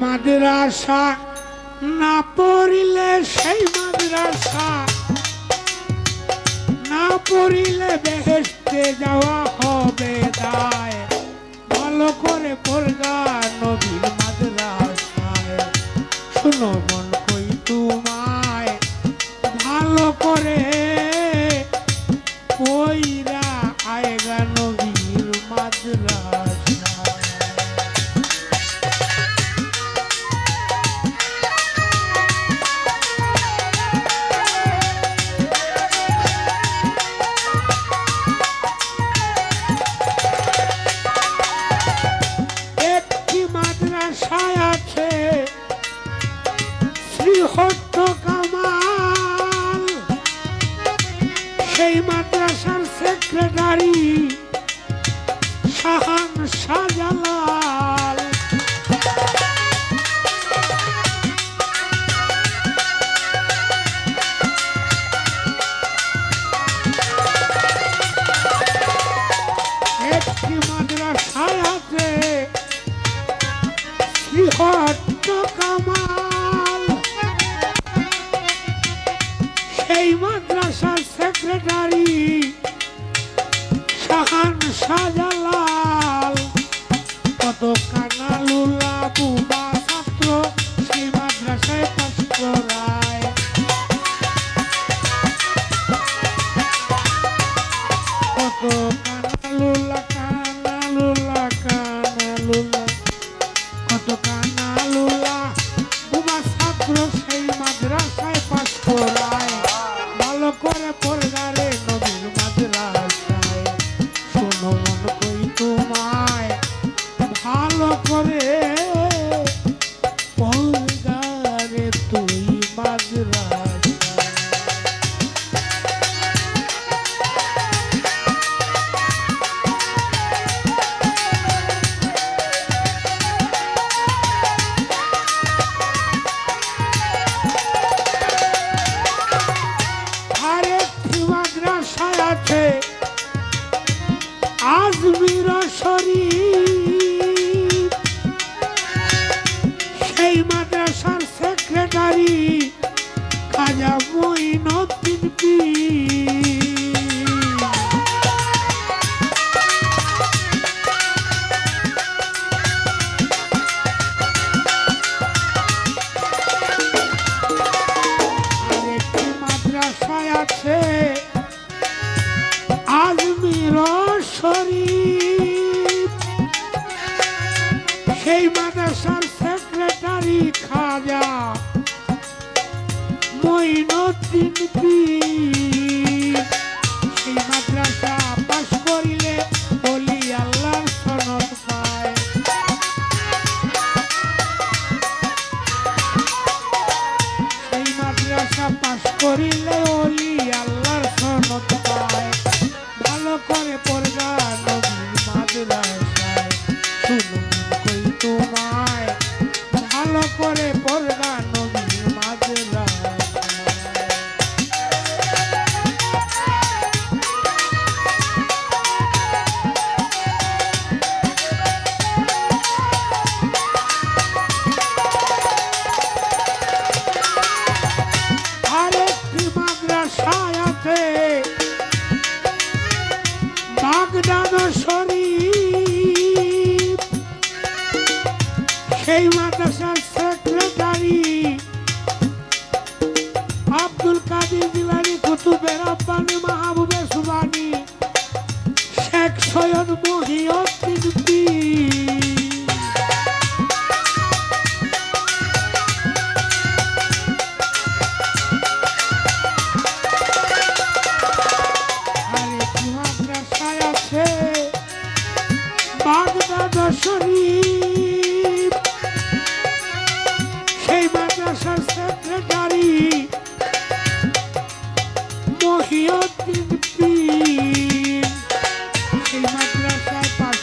মাদ্রাসা না পড়িলে সেই মাদ্রাসা না পড়িলে বেহেশতে যাওয়া হবে দায়। ভালো করে পড়গা নবীর মাদ্রাসায়, শুনো মন কই তোমায় ভালো করে পইরা আয়গা নবীর মাদ্রাসায়। আছে শ্রীহট্ট কামাল, সেই মাদ্রাসার সেক্রেটারি শাহান শাহজালাল। একটি মাদ্রাসায় আছে শ্রীহট্ট কামাল, সেই মাদ্রাসার সেক্রেটারি শাহান শাহজালাল। কত কানালুলা বুবা ছাত্র সেই মাদ্রাসায় পাস করায়। কত কানালুলা কানালুলা কানালুলা, কত কানালুলা বুবা ছাত্র সেই মাদ্রাসায় পাস করায়। ভালো করে পড়গারে নবীর মাদ্রাসায়, শোনো মন কই তোমায় ভালো করে পড়গারে তুই মাদ্রাসায়। আছে আজমির শরীফ, সেই মাদ্রাসার সেক্রেটারি খাজা মঈনুদ্দিন পীর। আরেকটি মাদ্রাসায় আছে আজমির শরীফ, সেই মাদ্রাসার সেক্রেটারি খাজা মঈনুদ্দিন পীর। সেই মাদ্রাসা পাস করিলে ওলি আল্লাহর সনদ পায়। সেই মাদ্রাসা পাস করিলে ওলি আল্লাহর সনদ পায়। ভালো করে পড়গা নবীর মাদ্রাসায়, শুনো কই তোমায় ভালো করে পড়গা নবীর মাদ্রাসায়। আরেকটি মাদ্রাসায় আছে বাগদাদ শরীফ, সেই মাদ্রাসার সেক্রেটারি আব্দুল কাদের জিলানী, কুতুবে রাব্বানী, মাহবুবে সুবহানী, শেখ সৈয়দ মহিউদ্দিন পীর। আরেকটি মাদ্রাসায় আছে বাগদাদ শরীফ, সেই মাদ্রাসার সেক্রেটারি মহিউদ্দিন পীর। সেই মাদ্রাসায় পাস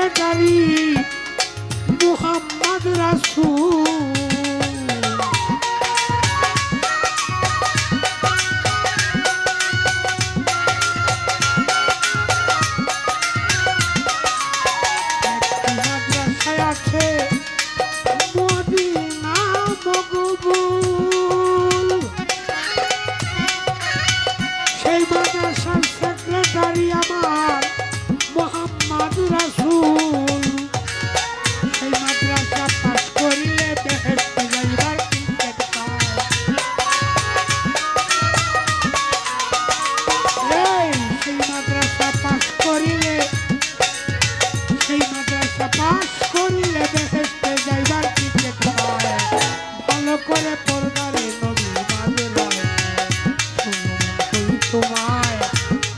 সেক্রেটারি মুহাম্মদ রাসূল মাদ্রাসায় আছে মদিনা মকবুল সেই মাদ্রাসার সেক্রেটারি আমার মুহাম্মদ রাসূল সেই মাদ্রাসা পাস করিলে বেহেশতে যাইবার টিকিট পায় সেই মাদ্রাসা পাস করিলে বেহেশতে যাইবার টিকিট পায় ভালো করে পর্দারে নবী মাদ্রাসায় শুনুন তোমায়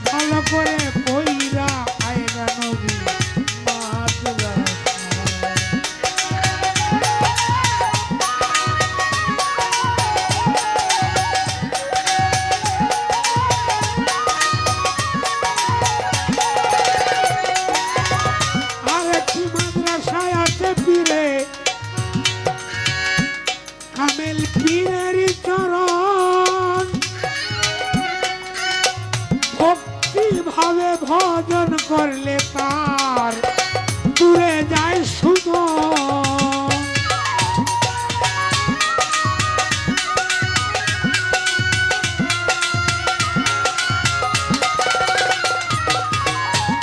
ভালো করে পইরা আয়রা নবী মাদ্রাসায় আরেকটি মাদ্রাসায় আছে পীরে কামেল পীরের চরণ ভক্তি ভাবে ভজন করলে তার দূরে যায় সুমন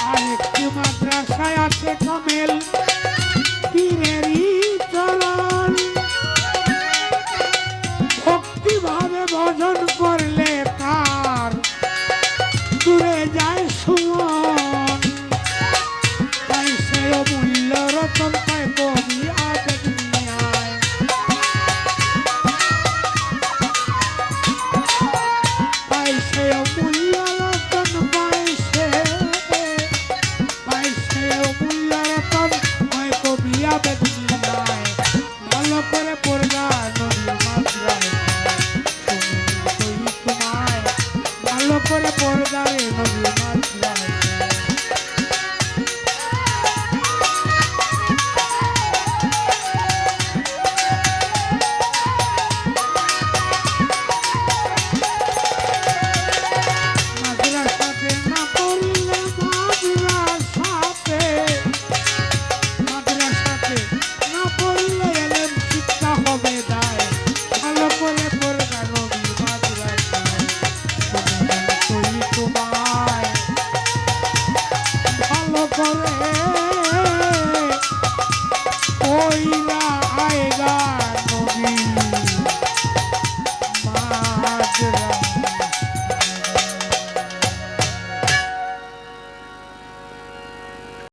আরেকটি মাদ্রাসায় আছে কামেল পীরেরই চরণ ভক্তি ভাবে ভজন করলে তার দূরে যায় সুমন তাই সে অমূল্য রতন পায় কবি আবেগ দুনিয়ায় তাই সে অমূল্য রতন পায় অমূল্য রতন পায় কবি আবেগ দুনিয়ায় ভালো করে পড়বা নবী মাদ্রাসায় শুনুন তোমায় ভালো করে পর্দারে নবী মাদ্রাসায় মাদ্রাসাতে না পড়লে মাদ্রাসাতে না পড়লে এলেম শিক্ষা হবে দায় ভালো করে পড়বা নবী মাদ্রাসায় শুনুন তোমায় ভালো করে ওইরা আয়গা